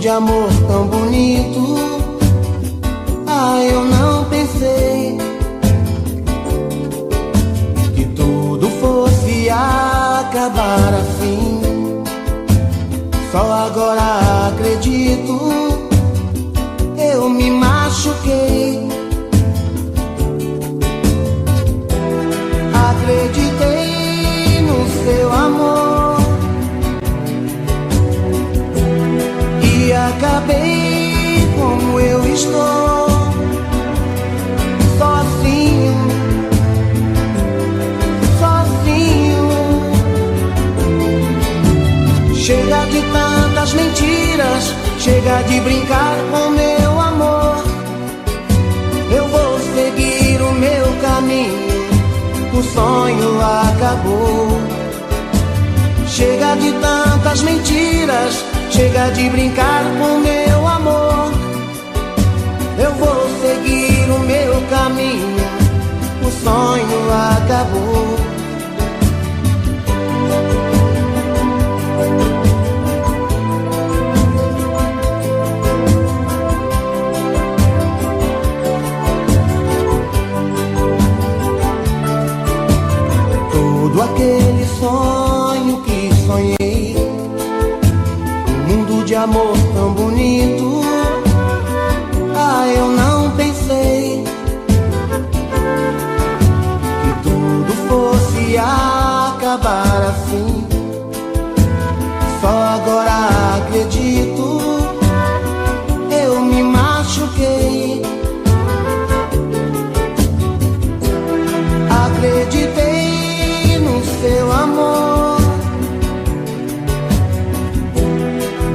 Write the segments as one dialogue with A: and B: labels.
A: de amor tão bonito. Ah, eu não pensei que tudo fosse acabar assim. Só agora acredito, eu me machuquei. Acreditei no seu amor e acabei como eu estou, sozinho, sozinho. Chega de tantas mentiras, chega de brincar com meu amor. Eu vou seguir o meu caminho, o sonho acabou. Chega de tantas mentiras, chega de brincar com meu amor. Eu vou seguir o meu caminho, o sonho acabou. Todo aquele sonho que sonhei, um mundo de amor tão bonito. Ah, eu não pensei que tudo fosse acabar assim. Só agora acredito, eu me machuquei. Acreditei no seu amor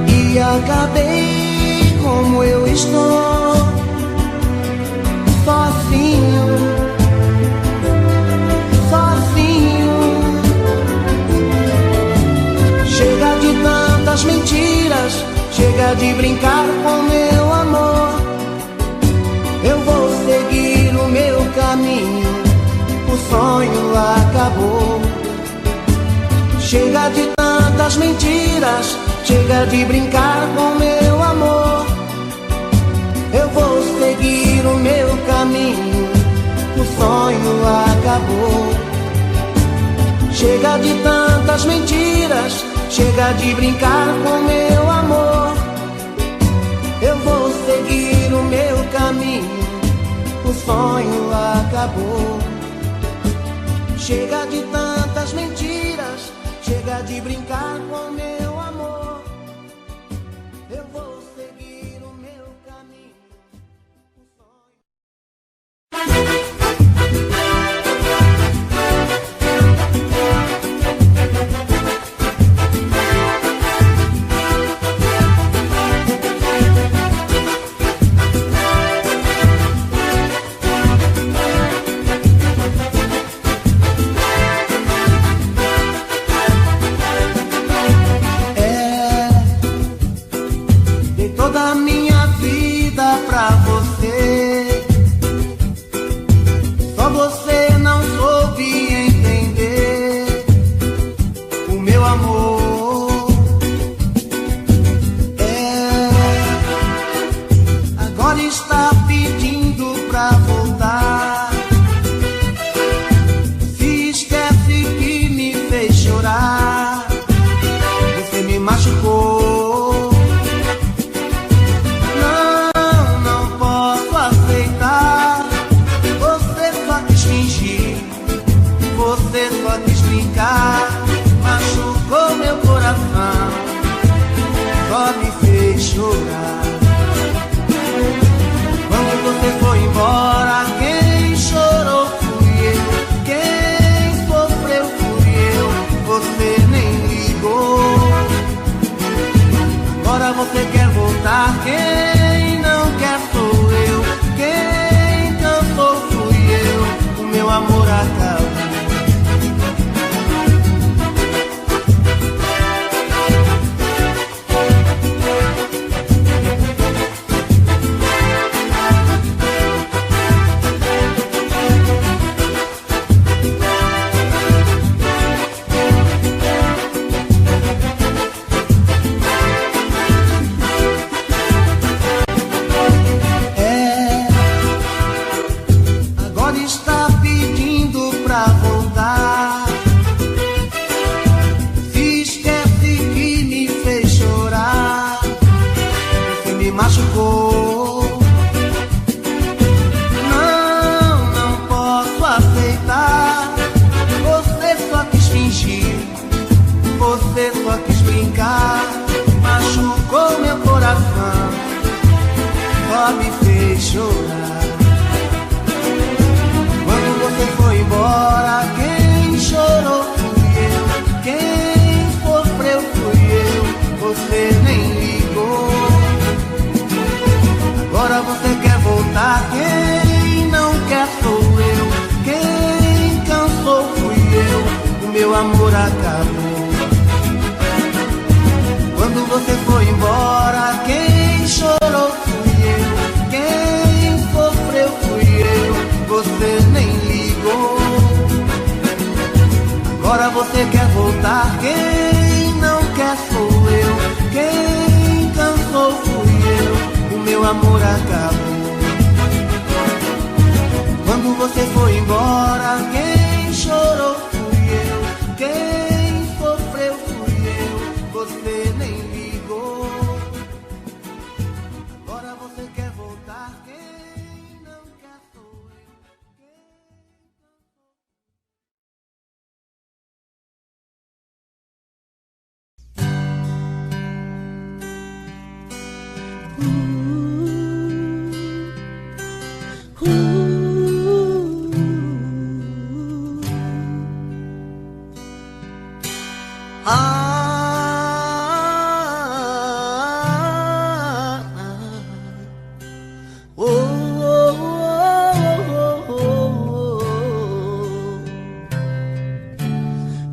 A: e acabei como eu estou, sozinho, sozinho. Chega de tantas mentiras, chega de brincar com meu amor. Eu vou seguir o meu caminho, o sonho acabou. Chega de tantas mentiras, chega de brincar com meu amor. Eu vou seguir o meu caminho, o sonho acabou. Chega de tantas mentiras, chega de brincar com meu amor. Eu vou seguir o meu caminho, o sonho acabou. Chega de tantas mentiras, chega de brincar com meu amor. Eu vou seguir o meu caminho, o sonho. Toda a minha vida pra você, só você não soube entender o meu amor. Agora está pedindo pra voltar. Se esquece que me fez chorar, você me machucou. Você só quis brincar, machucou meu coração, só me fez chorar. Quando você foi embora, quem chorou fui eu, quem sofreu fui eu, você nem ligou. Agora você quer voltar, quem não quer sou eu, quem cansou fui eu, o meu amor acabou. Agora você quer voltar, quem não quer sou eu. Quem cansou fui eu, o meu amor acabou. Quando você foi embora, quem chorou fui eu. Quem sofreu fui eu, você nem ligou. Agora você quer voltar, quem não quer sou eu.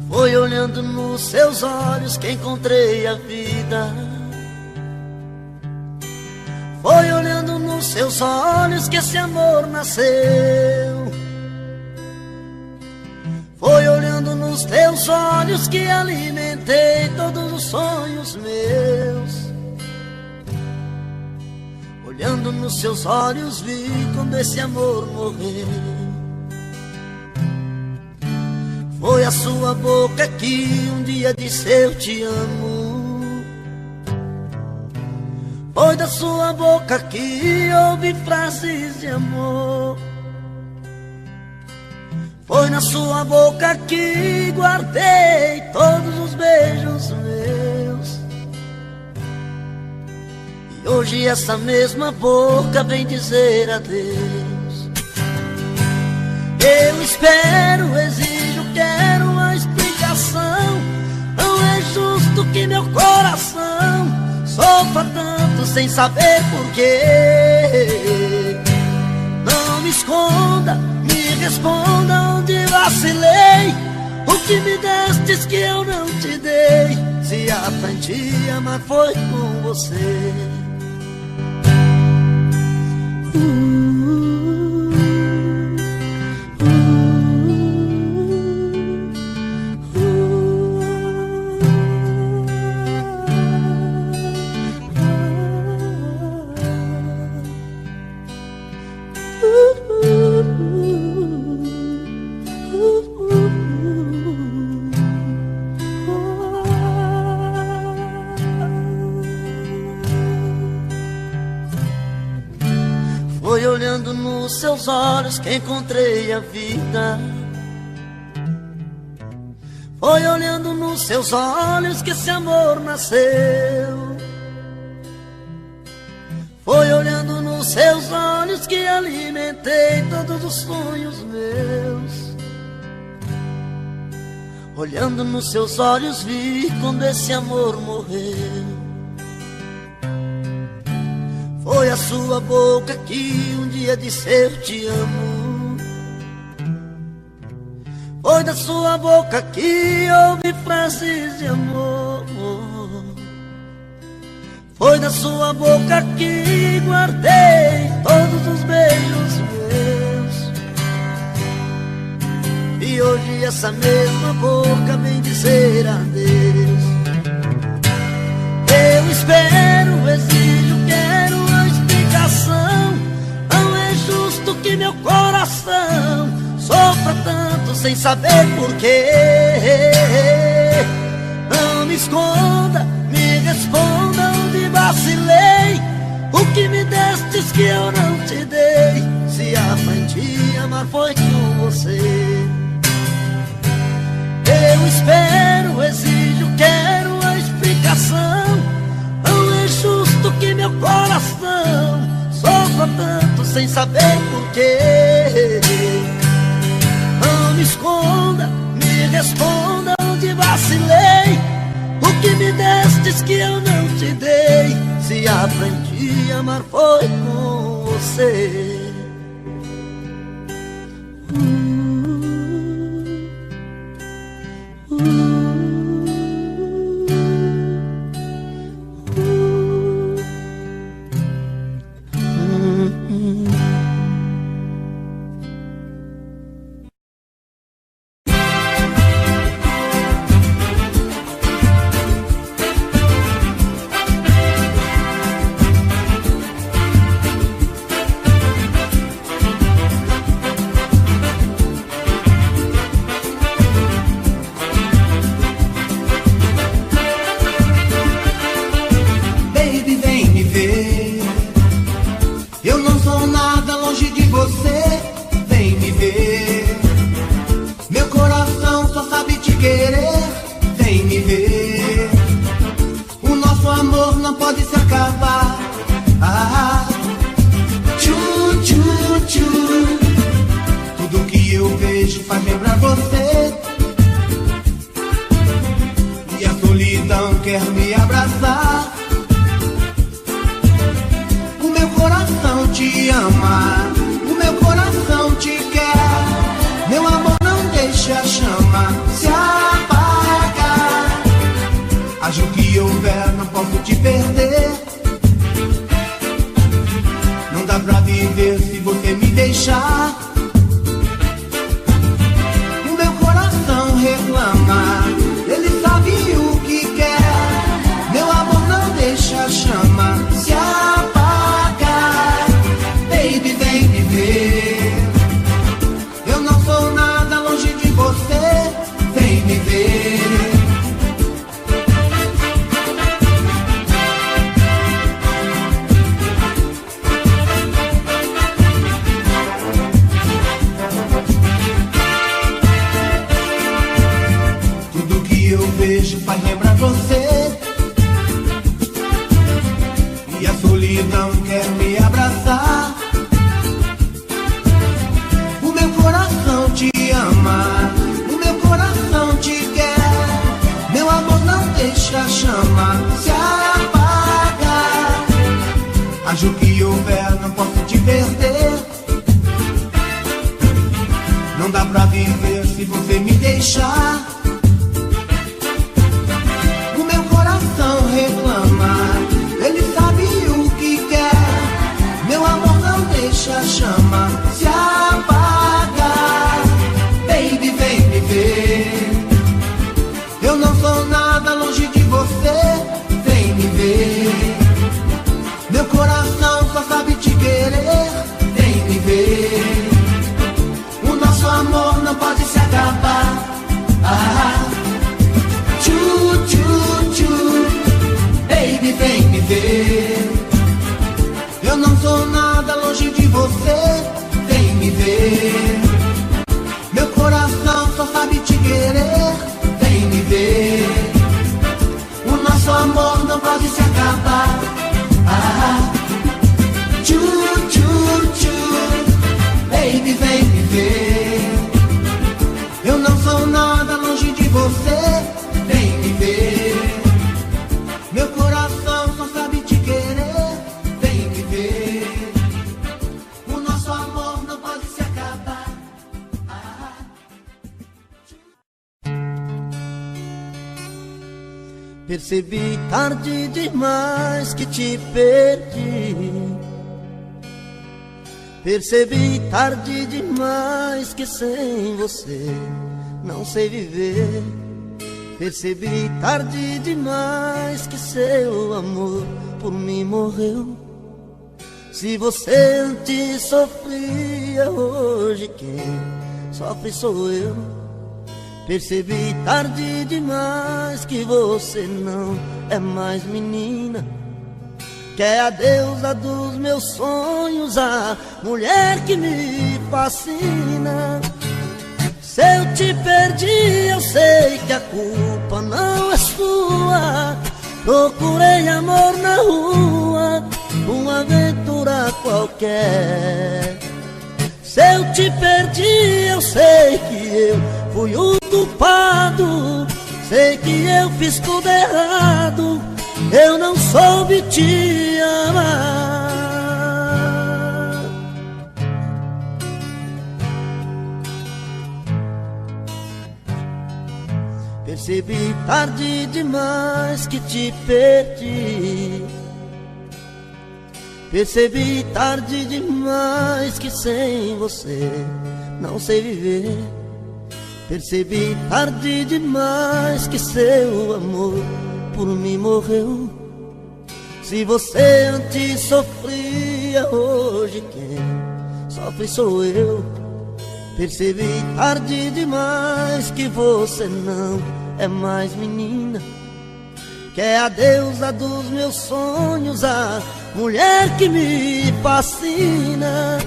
B: Foi olhando nos seus olhos que encontrei a vida. Foi olhando nos seus olhos que esse amor nasceu. Foi olhando nos teus olhos que alimentei todos os sonhos meus. Olhando nos seus olhos vi quando esse amor morreu. Foi a sua boca que um dia disse eu te amo. Foi da sua boca que ouvi frases de amor. Foi na sua boca que guardei todos os beijos meus. E hoje essa mesma boca vem dizer adeus. Eu espero, exijo, quero uma explicação. Não é justo que meu coração sofra tanto sem saber porquê. Não me esconda, me responda onde vacilei. O que me destes que eu não te dei. Se aprendi a amar foi com você. Foi olhando nos seus olhos que encontrei a vida. Foi olhando nos seus olhos que esse amor nasceu. Foi olhando nos seus olhos que alimentei todos os sonhos meus. Olhando nos seus olhos vi quando esse amor morreu. Foi a sua boca que um dia disse eu te amo. Foi da sua boca que ouvi frases de amor. Foi da sua boca que guardei todos os beijos meus. E hoje essa mesma boca vem dizer adeus. Eu espero, exijo, quero uma explicação. Não é justo que meu coração sofra tanto sem saber porquê. Não me esconda, me responda onde vacilei. O que me destes que eu não te dei. Se aprendi a amar foi com você. Eu espero, exijo, quero a explicação. Não é justo que meu coração sofra tanto sem saber porquê. Não me esconda, me responda onde vacilei. O que me destes que eu não te dei. Se aprendi a amar foi com você.
A: não pode se acabar. Ah, tchu, tchu, tchu. Tudo que eu vejo faz lembrar você, e a solidão quer me abraçar. O meu coração te ama, o meu coração te quer. Meu amor, não deixa a chama se apagar. Haja o que houver, não posso te perder. Não dá pra viver se você me deixar. O meu coração reclama, ele sabe o que quer. Meu amor, não deixa a chama se apagar. Baby, vem me ver. Eu não sou nada longe de você. Vem me ver. Faz lembrar você, e a solidão quer me abraçar. O meu coração te ama, o meu coração te quer. Meu amor, não deixa a chama se apagar. Haja o que houver, não posso te perder. Não dá pra viver se você me deixar. Reclama, ele sabe o que quer. Meu amor, não deixa a chama se apagar. Baby, vem me ver. Eu não sou nada longe de você. Vem me ver. Meu coração só sabe te querer. Vem me ver. O nosso amor não pode se acabar. Ah, tchu, tchu, tchu. Baby, vem me ver. Eu não sou nada longe de você. Vem me ver. Meu coração só sabe te querer. Vem me ver. O nosso amor não pode se acabar. Ah, tchu, tchu, tchu. Baby, vem me ver. Eu não sou nada longe de você. Vem me ver. Meu coração só sabe te querer. Vem me ver. O nosso amor não pode se acabar. Ah.
B: Percebi tarde demais que te perdi. Percebi tarde demais que sem você não sei viver. Percebi tarde demais que seu amor por mim morreu. Se você antes sofria, hoje quem sofre sou eu. Percebi tarde demais que você não é mais menina, que é a deusa dos meus sonhos, a mulher que me fascina. Se eu te perdi, eu sei que a culpa não é sua. Procurei amor na rua, uma aventura qualquer. Se eu te perdi, eu sei que eu fui o culpado. Sei que eu fiz tudo errado, eu não soube te amar. Percebi tarde demais que te perdi. Percebi tarde demais que sem você não sei viver. Percebi tarde demais que seu amor por mim morreu. Se você antes sofria, hoje quem sofre sou eu. Percebi tarde demais que você não é mais menina, que é a deusa dos meus sonhos, a mulher que me fascina.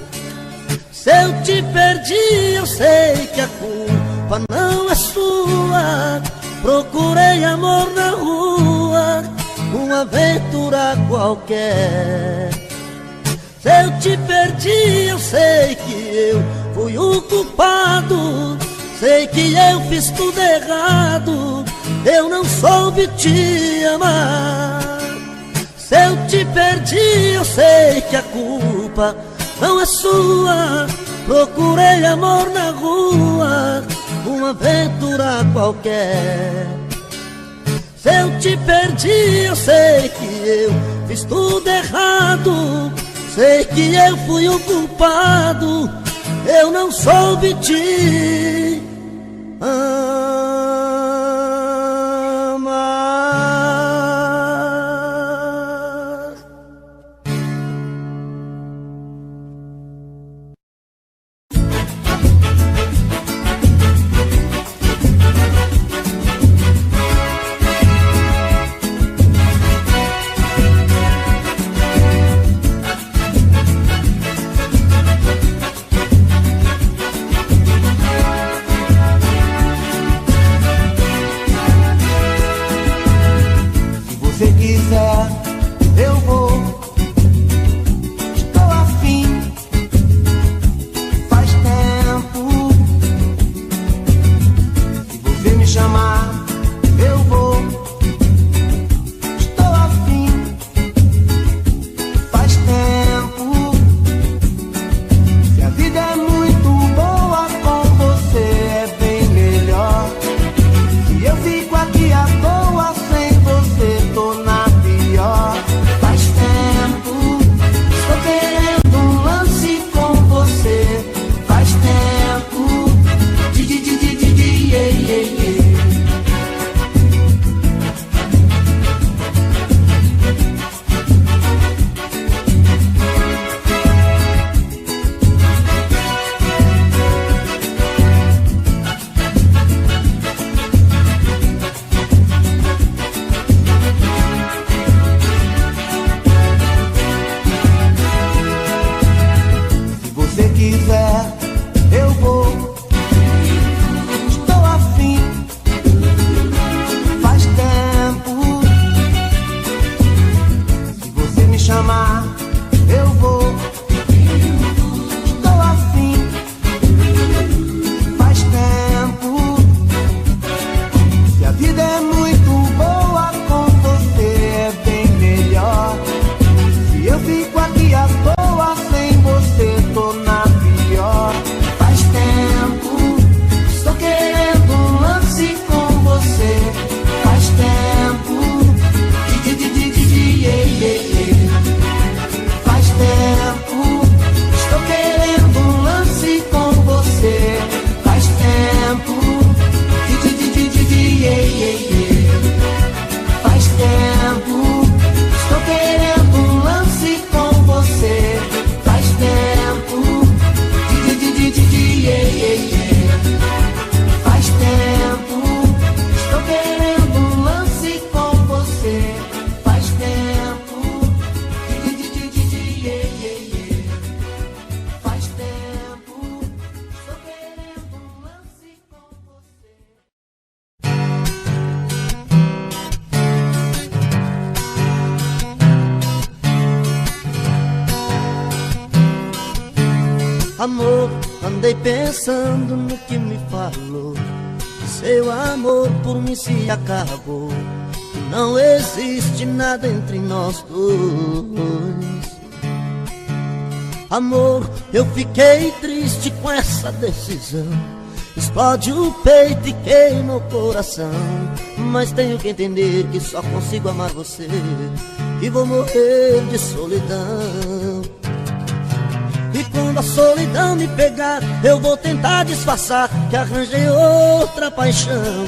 B: Se eu te perdi, eu sei que a culpa não é sua. Procurei amor na rua, uma uma aventura qualquer. Se eu te perdi, eu sei que eu fui o culpado. Sei que eu fiz tudo errado, eu não soube te amar. Se eu te perdi, eu sei que a culpa não é sua. Procurei amor na rua, uma aventura qualquer. Se eu te perdi, eu sei que eu fiz tudo errado. Sei que eu fui o culpado, eu não soube te amar.
A: Se quiser, eu vou. Estou afim, faz tempo. Se você me chamar, eu vou. Estou afim, faz tempo. Se a vida é muito boa, com você é bem melhor. Se eu fico aqui à toa sem você, tô na pior. Faz tempo, estou querendo um lance com você. Faz tempo, yeah, yeah, yeah. Se quiser, eu vou. Estou afim, faz tempo. Se você me chamar, eu vou. Estou afim, faz tempo. Se a vida é muito boa, com você é bem melhor. Se eu fico aqui à toa sem você, tô na pior. Faz tempo, estou querendo um lance com você. Faz tempo, yeah, yeah, yeah. Faz tempo, estou querendo um lance com você. Faz tempo, yeah, yeah, yeah. Faz tempo, estou querendo um lance com você. Faz tempo, yeah, yeah, yeah. Faz tempo, estou querendo um lance com você. Faz tempo, yeah, yeah, yeah. Faz tempo, estou querendo um lance com você.
B: Amor, andei pensando no que me falou. Seu amor por mim se acabou. Não existe nada entre nós dois. Amor, eu fiquei triste com essa decisão. Explode o peito e queima o coração. Mas tenho que entender que só consigo amar você, e vou morrer de solidão. E quando a solidão me pegar, eu vou tentar disfarçar que arranjei outra paixão.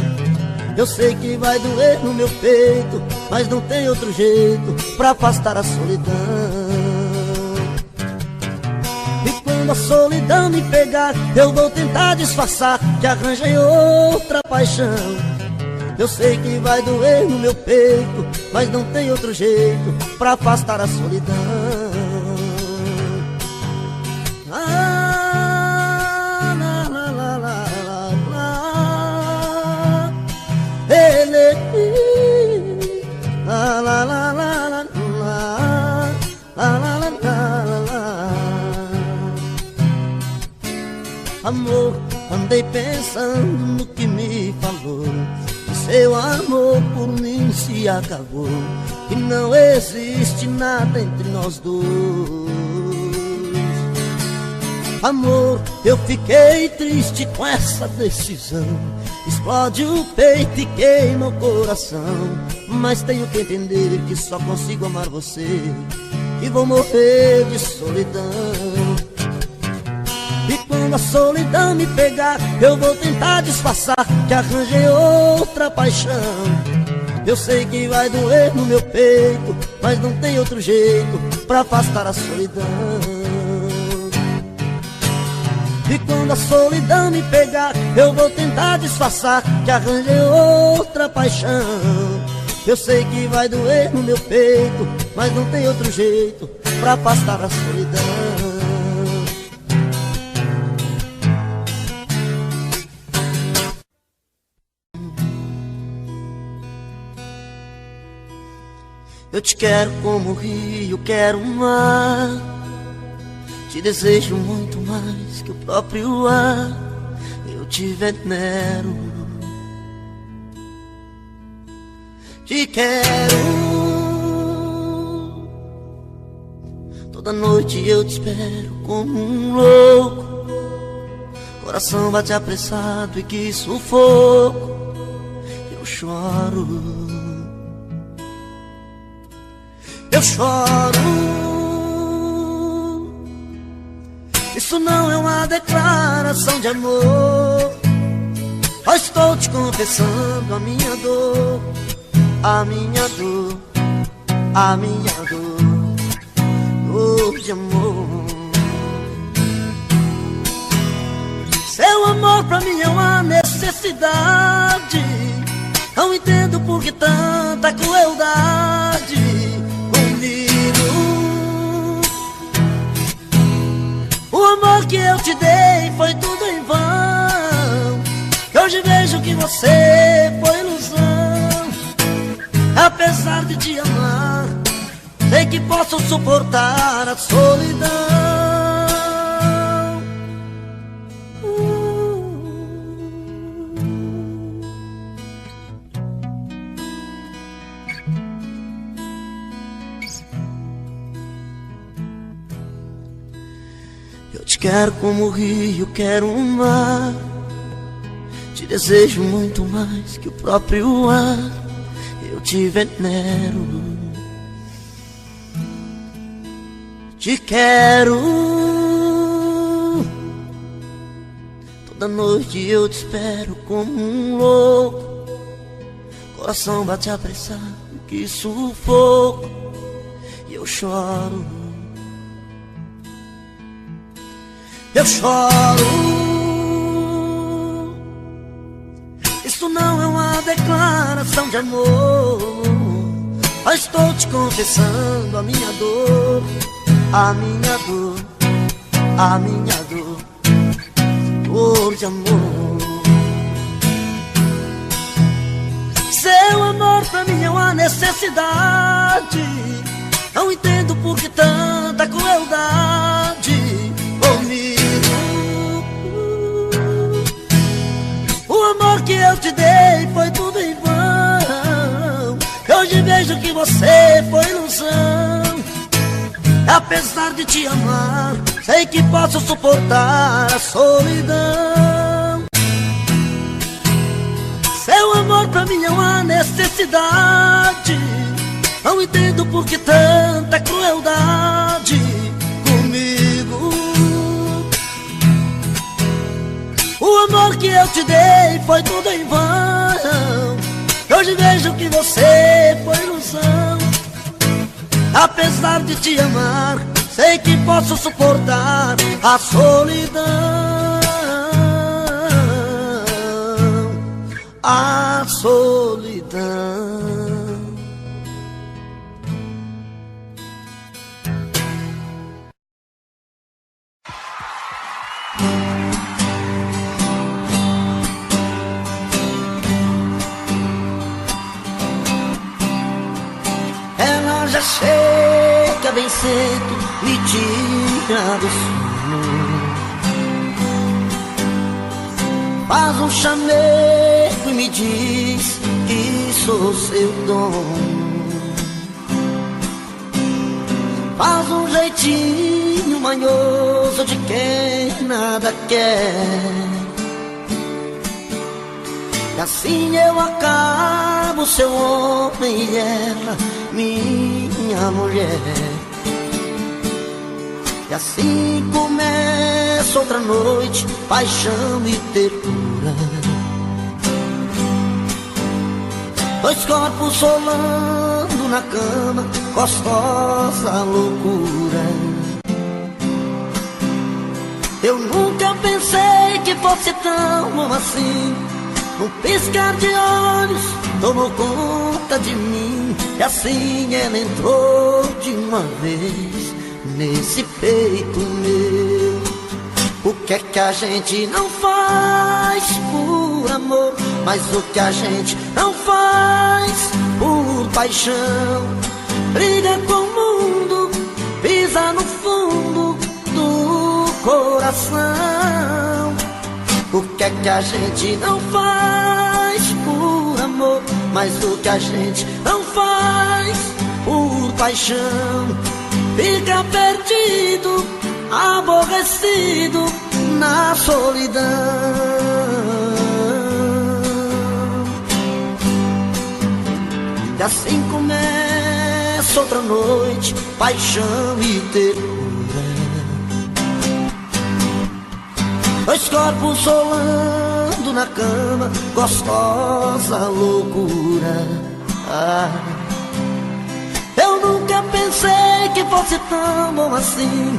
B: Eu sei que vai doer no meu peito, mas não tem outro jeito pra afastar a solidão. E quando a solidão me pegar, eu vou tentar disfarçar que arranjei outra paixão. Eu sei que vai doer no meu peito, mas não tem outro jeito pra afastar a solidão. La la la la Amor, andei pensando no que me falou, que seu amor por mim se acabou, que não existe nada entre nós dois. Amor, eu fiquei triste com essa decisão, explode o peito e queima o coração, mas tenho que entender que só consigo amar você e vou morrer de solidão. E quando a solidão me pegar, eu vou tentar disfarçar que arranjei outra paixão. Eu sei que vai doer no meu peito, mas não tem outro jeito pra afastar a solidão. E quando a solidão me pegar, eu vou tentar disfarçar que arranjei outra paixão. Eu sei que vai doer no meu peito, mas não tem outro jeito pra afastar a solidão. Eu te quero como o rio, quero o mar. Te desejo muito mais que o próprio ar. Eu te venero. Te quero. Toda noite eu te espero como um louco. Coração bate apressado e que sufoco. Eu choro. Eu choro. Isso não é uma declaração de amor. Eu estou te confessando a minha dor, a minha dor, a minha dor, dor de amor. Seu amor pra mim é uma necessidade. Não entendo por que tanta crueldade. O amor que eu te dei foi tudo em vão. Hoje vejo que você foi ilusão. Apesar de te amar, sei que posso suportar a solidão. Eu te quero como o rio, quero o mar. Te desejo muito mais que o próprio ar. Eu te venero. Te quero. Toda noite eu te espero como um louco. Coração bate apressado, que sufoco. E eu choro. Eu choro. Isso não é uma declaração de amor. Eu estou te confessando a minha dor, a minha dor, a minha dor, dor de amor. Seu amor pra mim é uma necessidade. Não entendo por que tanta crueldade comigo. O amor que eu te dei foi tudo em vão. Hoje vejo que você foi ilusão. Apesar de te amar, sei que posso suportar a solidão. Seu amor pra mim é uma necessidade. Não entendo por que tanta crueldade comigo. O amor que eu te dei foi tudo em vão. Hoje vejo que você foi ilusão. Apesar de te amar, sei que posso suportar a solidão. A solidão. Ela já chega bem cedo, me tira do sono. faz um chamego e me diz que sou seu dono. Faz um jeitinho manhoso de quem nada quer, e assim eu acabo seu homem e ela minha mulher. E assim começa outra noite, paixão e ternura. Dois corpos solando na cama, gostosa loucura. Eu nunca pensei que fosse tão bom assim. Um piscar de olhos tomou conta de mim, e assim ela entrou de uma vez nesse peito meu. O que é que a gente não faz por amor, mas o que a gente não faz por paixão? Briga com o mundo, pisa no fundo do coração. O que é que a gente não faz por amor, mas o que a gente não faz por paixão? Fica perdido, aborrecido na solidão. E assim começa outra noite, paixão e ternura. Dois corpos solando na cama, gostosa loucura. Eu nunca pensei que fosse tão bom assim.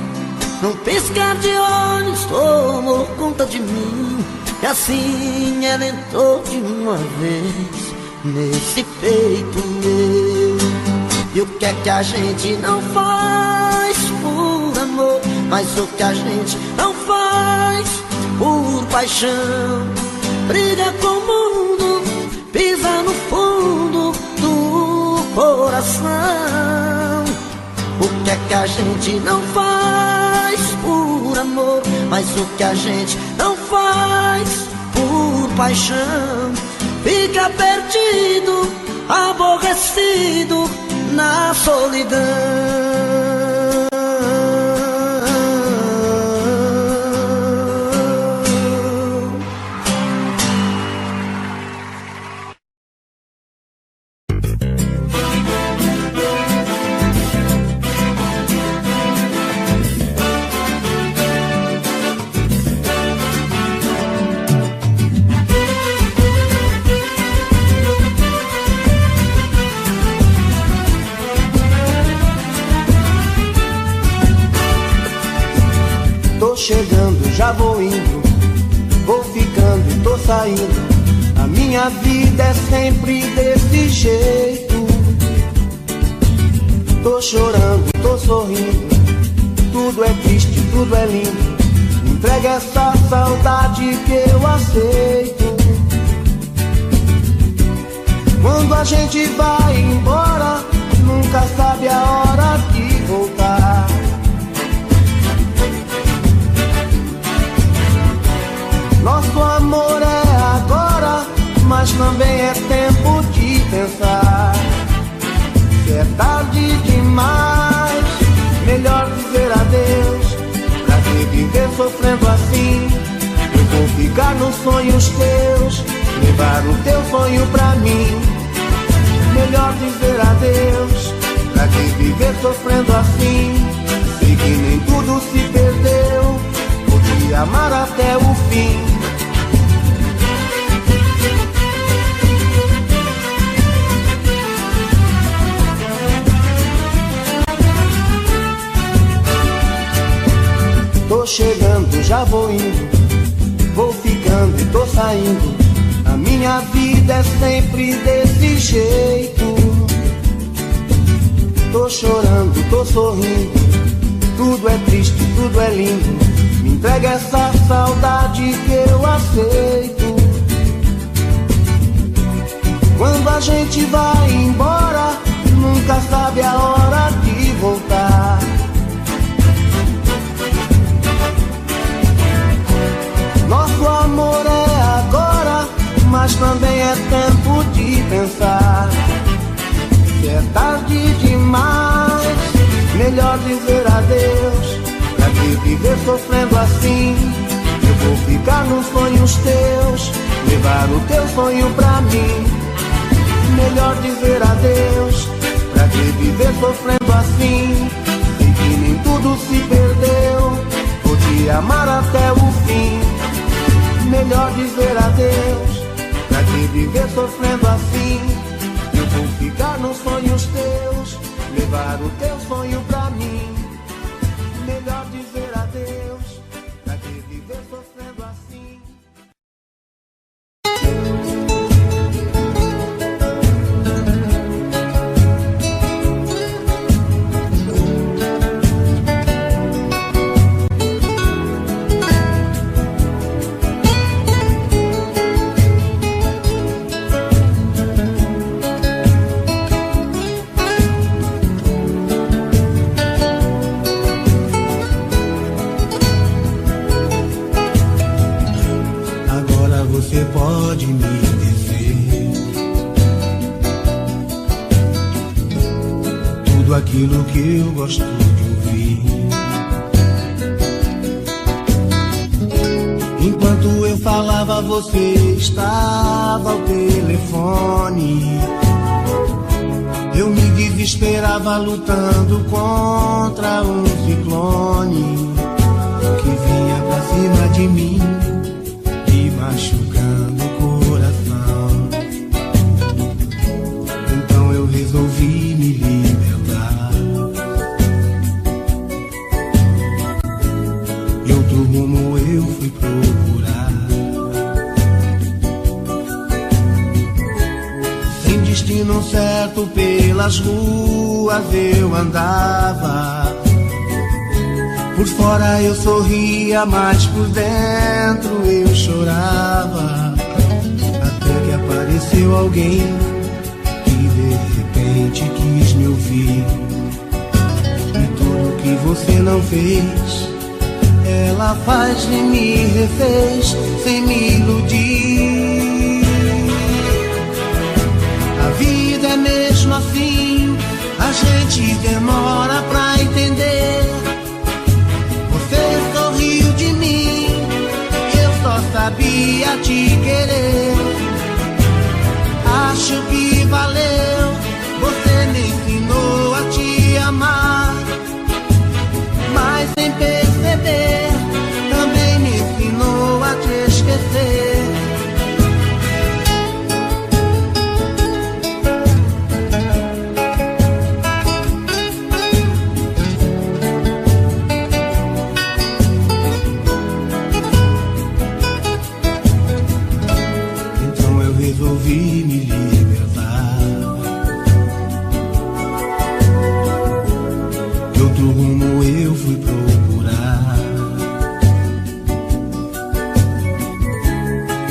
B: Num piscar de olhos tomou conta de mim, e assim ela entrou de uma vez nesse peito meu. E o que é que a gente não faz por amor, mas o que a gente não faz por paixão? Briga com o mundo, pisa no fundo do coração. O que é que a gente não faz por amor, mas o que a gente não faz por paixão? Fica perdido, aborrecido na solidão.
A: Tô chegando, já vou indo, vou ficando, tô saindo. A minha vida é sempre desse jeito. Tô chorando, tô sorrindo, tudo é triste, tudo é lindo. Entrega essa saudade que eu aceito. Quando a gente vai embora, nunca sabe a hora de voltar. Nosso amor é agora, mas também é tempo de pensar. Se é tarde demais, melhor dizer adeus. Pra que viver sofrendo assim? Eu vou ficar nos sonhos teus, levar o teu sonho pra mim. Melhor dizer adeus. Pra que viver sofrendo assim? Sei que nem tudo se perdeu, vou te amar até o fim. Tô chegando, já vou indo, vou ficando e tô saindo. A minha vida é sempre desse jeito. Tô chorando, tô sorrindo, tudo é triste, tudo é lindo. Me entrega essa saudade que eu aceito. Quando a gente vai embora, nunca sabe a hora de voltar. Nosso amor é é tarde demais. Melhor dizer adeus, pra que viver sofrendo assim? Eu vou ficar nos sonhos teus, levar o teu sonho pra mim. Melhor dizer adeus, pra que viver sofrendo assim? Sei que nem tudo se perdeu, vou te amar até o fim. Melhor dizer adeus, pra que viver sofrendo assim? Eu vou ficar nos sonhos teus, levar o teu sonho pra mim. Melhor dizer adeus, pra que viver sofrendo assim? Você pode me dizer tudo aquilo que eu gosto de ouvir. Enquanto eu falava, você estava ao telefone. Eu me desesperava lutando contra um ciclone que vinha pra cima de mim, machucando o coração. Então eu resolvi me libertar e outro rumo eu fui procurar. Sem destino certo pelas ruas eu andava. Por fora eu sorria, mas por dentro eu chorava. Até que apareceu alguém que de repente quis me ouvir. E tudo que você não fez, ela faz e me refez sem me iludir. A vida é mesmo assim, a gente demora pra entender. Você sorriu de mim, eu só sabia te querer. Acho que valeu, você me ensinou a te amar. Mas sem perceber, também me ensinou a te esquecer. Resolvi me libertar de outro rumo eu fui procurar.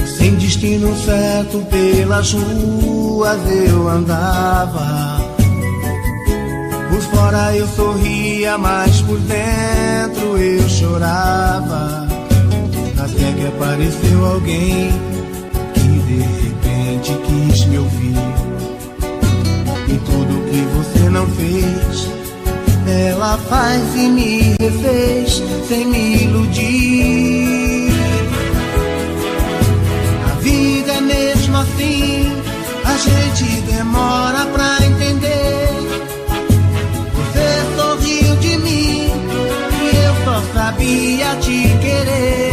A: Sem destino certo pelas ruas eu andava. Por fora eu sorria, mas por dentro eu chorava. Até que apareceu alguém de repente quis me ouvir. E tudo que você não fez, ela faz e me refez sem me iludir. A vida é mesmo assim, a gente demora pra entender. Você sorriu de mim e eu só sabia te querer.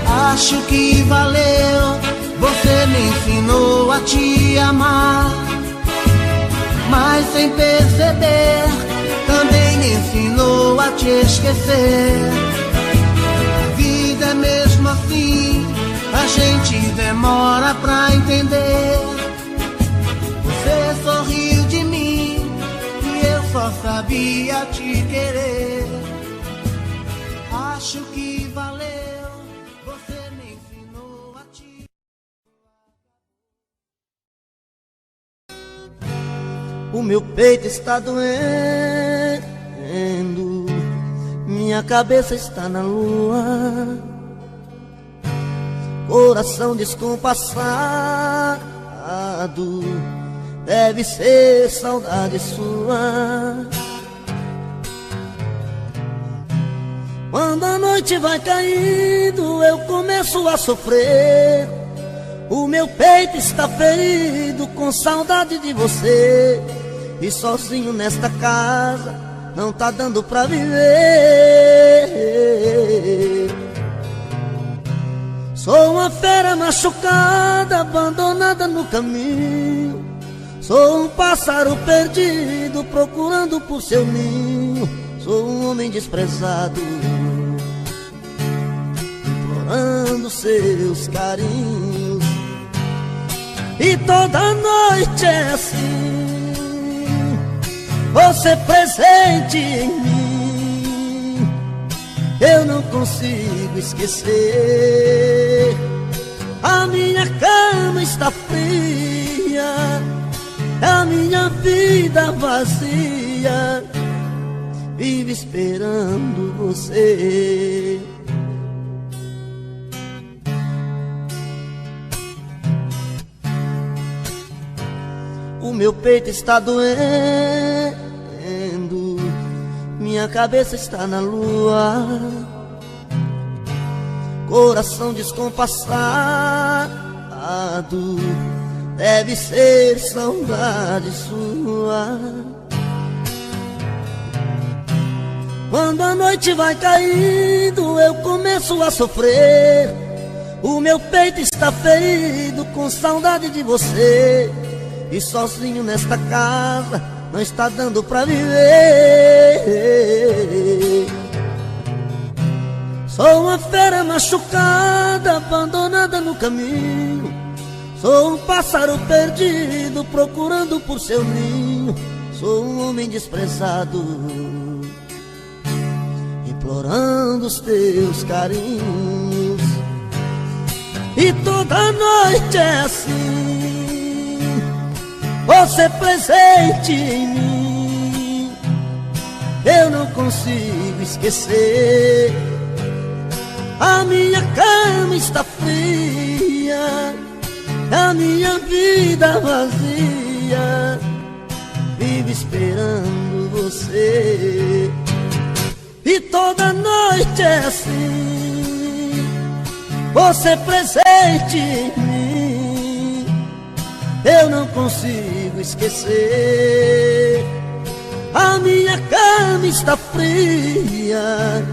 A: Acho que valeu, você me ensinou a te amar. Mas sem perceber, também me ensinou a te esquecer. A vida é mesmo assim, a gente demora pra entender. Você sorriu de mim e eu só sabia te querer. Acho que valeu. O meu peito está doendo, minha cabeça está na lua, coração descompassado,
B: deve ser saudade sua. Quando a noite vai caindo, eu começo a sofrer. O meu peito está ferido com saudade de você. E sozinho nesta casa não tá dando pra viver. Sou uma fera machucada, abandonada no caminho. Sou um pássaro perdido, procurando por seu ninho. Sou um homem desprezado, implorando seus carinhos. E toda noite é assim, você presente em mim. Eu não consigo esquecer. A minha cama está fria, a minha vida vazia, vive esperando você. O meu peito está doendo, minha cabeça está na lua. Coração descompassado, deve ser saudade sua. Quando a noite vai caindo, eu começo a sofrer. O meu peito está ferido com saudade de você. E sozinho nesta casa não está dando pra viver. Sou uma fera machucada, abandonada no caminho. Sou um pássaro perdido, procurando por seu ninho. Sou um homem desprezado, implorando os teus carinhos. E toda noite é assim, você presente em mim. Eu não consigo esquecer. A minha cama está fria, a minha vida vazia, vive esperando você. E toda noite é assim, você presente em mim. Eu não consigo esquecer. A minha cama está fria,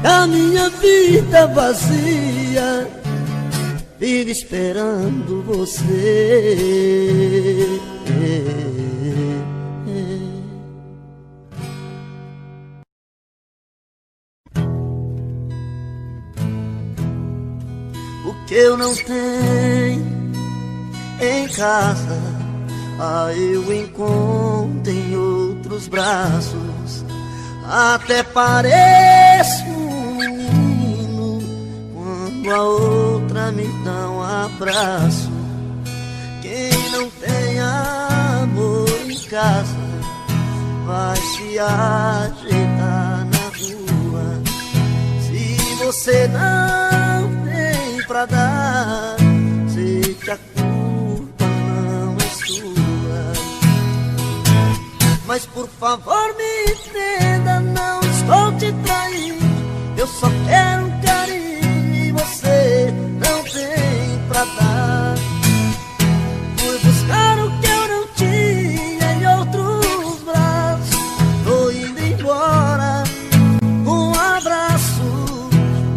B: a minha vida vazia, vive esperando você. O que eu não tenho em casa, eu encontro em outros braços. Até pareço um menino quando a outra me dá um abraço. Quem não tem amor em casa vai se ajeitar na rua. Se você não tem pra dar, sei que a culpa não é sua. Mas por favor me entenda, não estou te traindo. Eu só quero um carinho e você não tem pra dar. Fui buscar o que eu não tinha em outros braços. Tô indo embora com um abraço.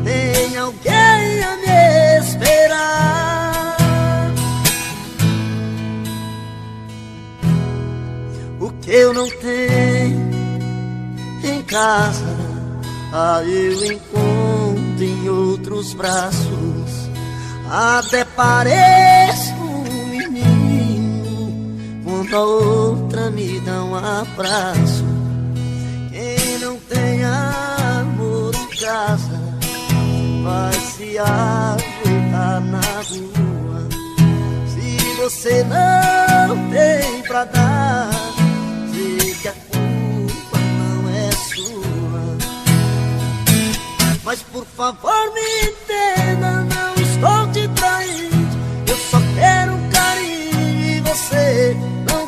B: Tem alguém a me esperar. O que eu não tenho em casa, eu encontro em outros braços. Até pareço um menino quando a outra me dá um abraço. Quem não tem amor em casa vai se ajeitar na rua. Se você não tem pra dar, sei que a culpa não é sua. Mas por favor me entenda, não estou te traindo. Eu só quero um carinho e você não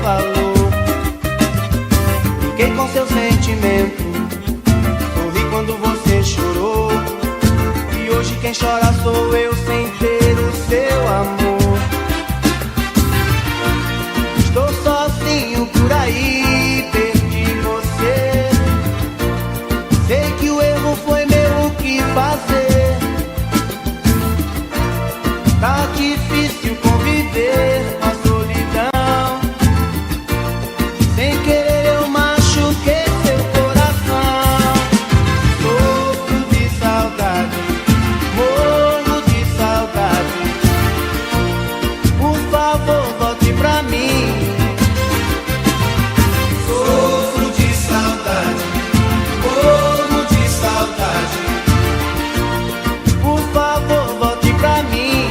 A: valor. Fiquei com seu sentimento, sorri quando você chorou. E hoje quem chora sou eu sem ter o seu amor. Estou sozinho por aí, perdi você. Sei que o erro foi meu, o que fazer? Tá difícil conviver com a solidão. Sem querer eu machuquei seu coração. Sofro de saudade, morro de saudade. Por favor, volte pra mim. Sofro de saudade, morro de saudade. Por favor, volte pra mim.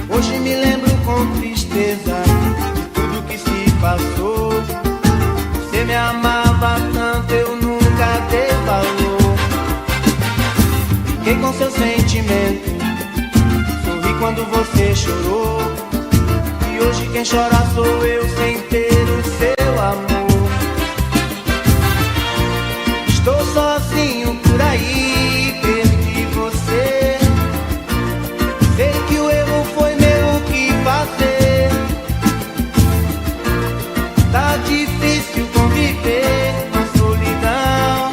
A: Hoje me lembro com tristeza de tudo que se passou. Você me amava tanto, eu nunca dei valor. Fiquei com seu sentimento, sorri quando você chorou. E hoje quem chora sou eu sem ter o seu amor. Estou sozinho por aí, perdi você. Sei que o erro foi meu, o que fazer? Tá difícil conviver com a solidão.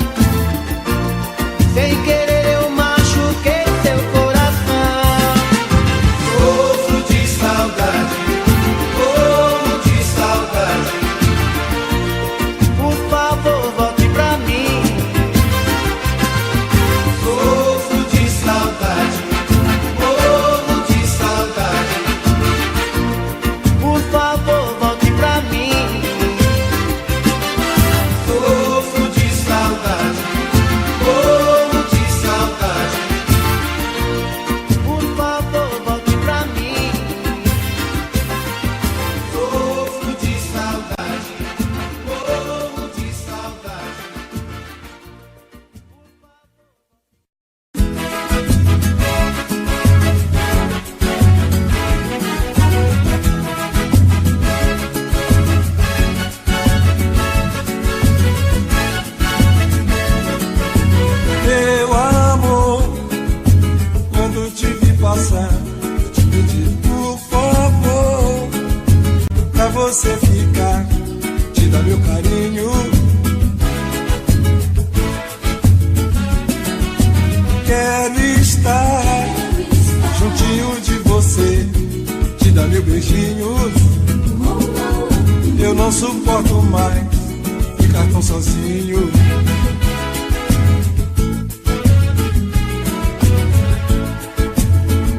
A: Sem querer eu machuquei seu coração. Sofro de saudade, morro de saudade. Por favor, volte pra mim. Sofro de saudade, morro de saudade. Por favor, volte pra mim. Sofro de saudade, morro de saudade. Por favor, volte pra mim. Sofro de saudade, morro de saudade.
C: Meu amor, quando te vi passar, te pedi por favor, pra você ficar, te dar meu carinho. Quero estar juntinho de você, te dar meu beijinho. Eu não suporto mais ficar tão sozinho.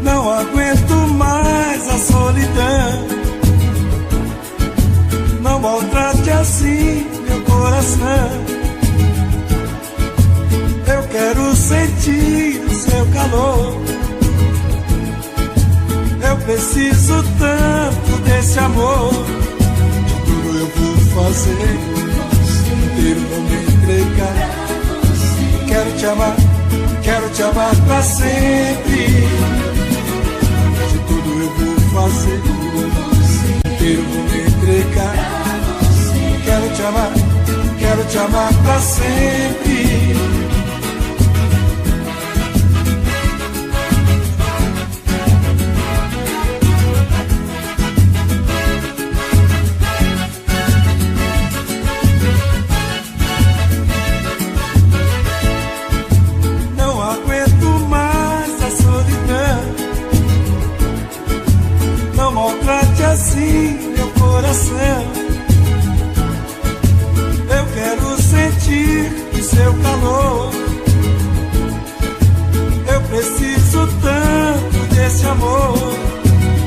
C: Não aguento mais a solidão. Não maltrate assim meu coração. Eu quero sentir o seu calor. Eu preciso tanto desse amor. De tudo eu vou fazer, inteiro vou me entregar. Quero te amar pra sempre. Eu vou fazer, inteiro vou me entregar. Quero te amar pra sempre. Não aguento mais a solidão. Não maltrate assim meu coração. Eu quero sentir o seu calor. Eu preciso tanto desse amor.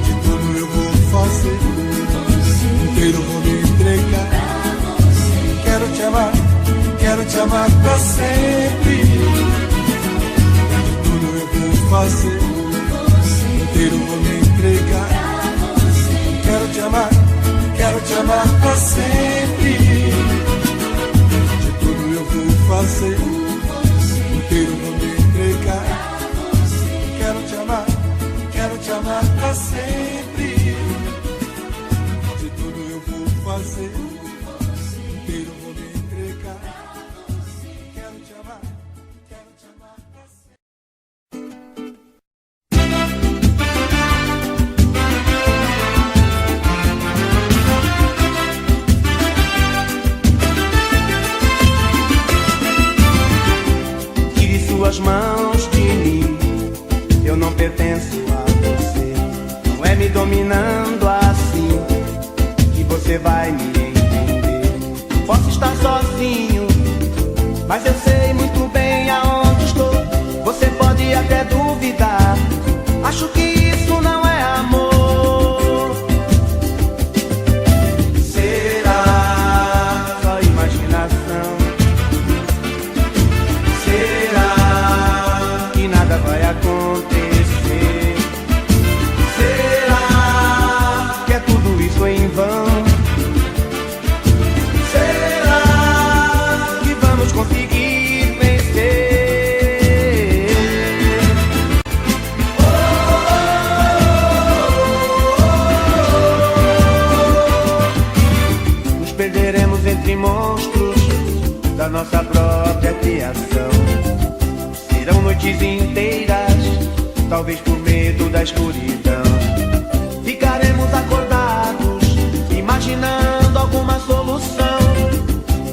C: De tudo eu vou fazer, inteiro vou me entregar. Quero te amar pra sempre. De tudo eu vou fazer, inteiro vou me entregar. Quero te amar pra sempre.
A: estar sozinho, mas eu sei muito bem aonde estou. Você pode até duvidar, acho que isso não é amor. Será só imaginação? Será que nada vai acontecer? Será que é tudo isso em vão? Será que vamos conseguir vencer? Nos perderemos entre monstros da nossa própria criação. Serão noites inteiras, talvez por medo da escuridão. Ficaremos acordados, imaginando alguma solução,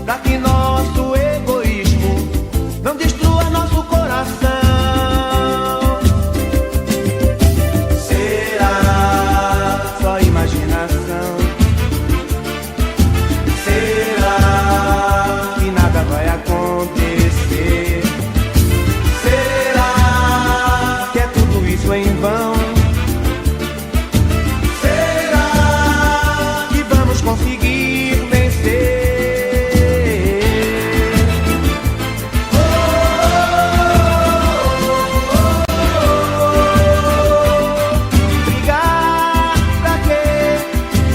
A: pra que nosso egoísmo não destrua nosso coração. Será só imaginação? Será que nada vai acontecer? Será que é tudo isso em vão? Será que vamos conseguir vencer? Brigar pra quê?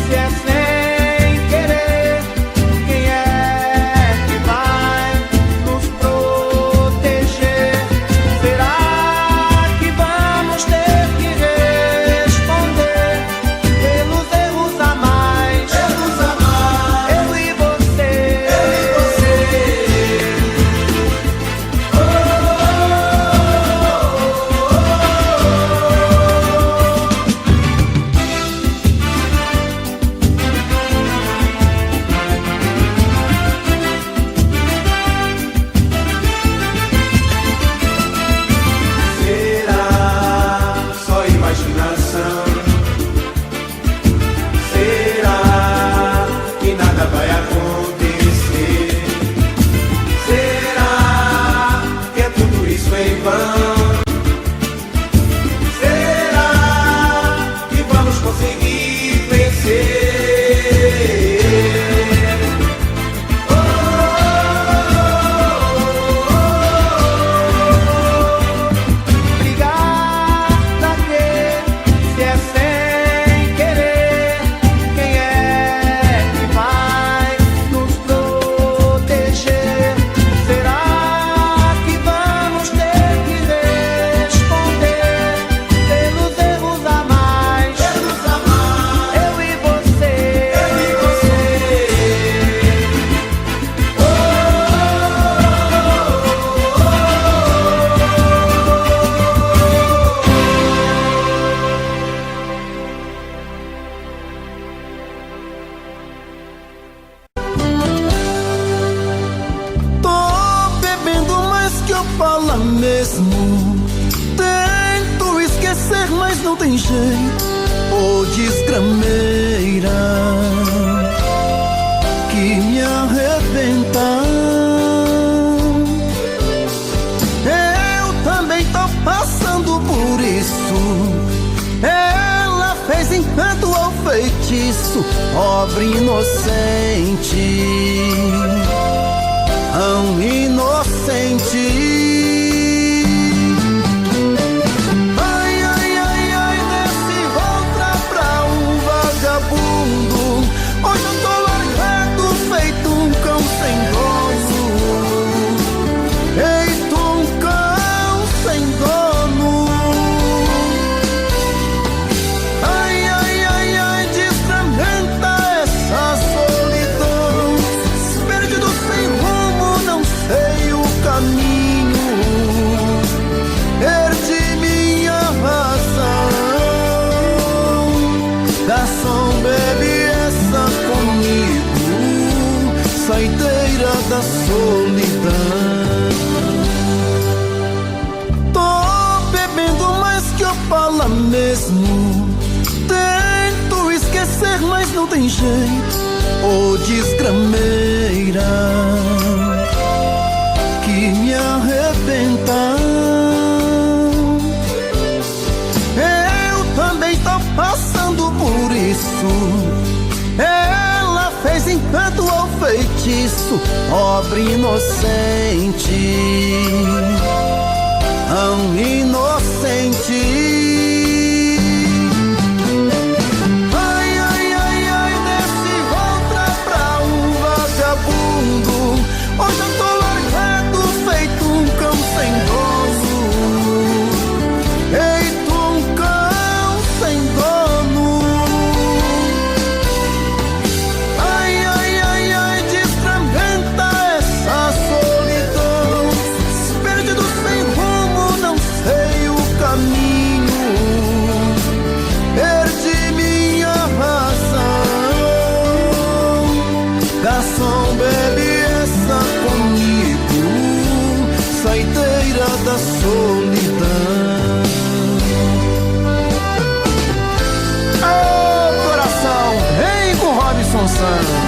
A: Se é sem querer, quem é que vai nos proteger? Será que vamos ter que responder pelos erros a mais? Eu e você. Será só imaginação? Será que nada vai acontecer? Será que é tudo isso em vão? Será que vamos conseguir vencer? Brigar pra quê? Se é sem querer, quem é que vai nos proteger? Será que vamos ter que responder pelos erros a mais? Eu e você.
B: Tô bebendo mais que eu falo mesmo. Tento esquecer, mas não tem jeito. Ô desgrameira que me arrebenta. Eu também tô passando por isso. Ela fez encanto ao feitiço, pobre inocente, tão inocente. Ai, ai, ai, ai, desse outra pra um vagabundo. Hoje eu tô largado, feito um cão sem dono. Feito um cão sem dono. Ai, ai, ai, ai, desfragmenta essa solidão. Perdido sem rumo, não sei o caminho. Perdi minha razão. Garçom, bebe essa comigo, saideira da solidão. Tô bebendo mais que eu falo mesmo. Tento esquecer, mas não tem jeito.
A: Ô desgrameira que me arrebenta, eu também tô passando por isso. Ela fez encanto ou feitiço, pobre inocente, tão inocente. Hoje eu tô largado, feito um cão sem dono. Feito um cão sem dono. Ai, ai, ai, ai, desfragmenta essa solidão. Perdido sem rumo, não sei o caminho. Perdi minha razão. Garçom, bebe comigo, saideira da solidão. Ô coração, vem com Robson Santos.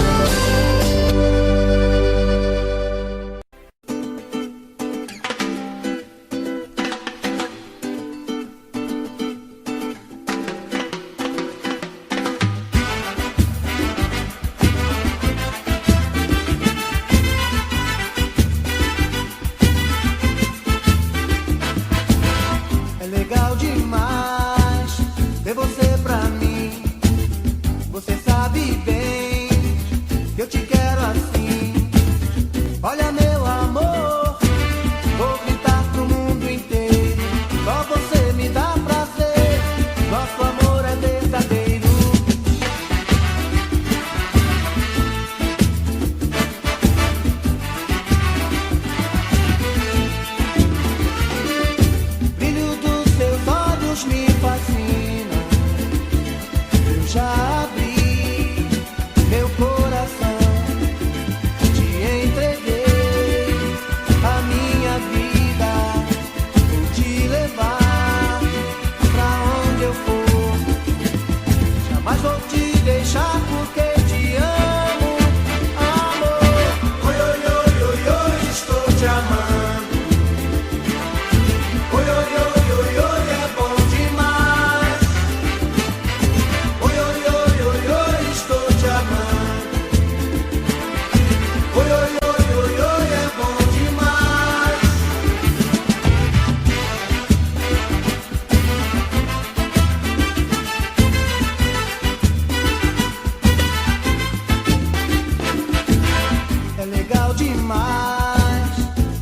A: É legal demais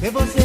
A: ver você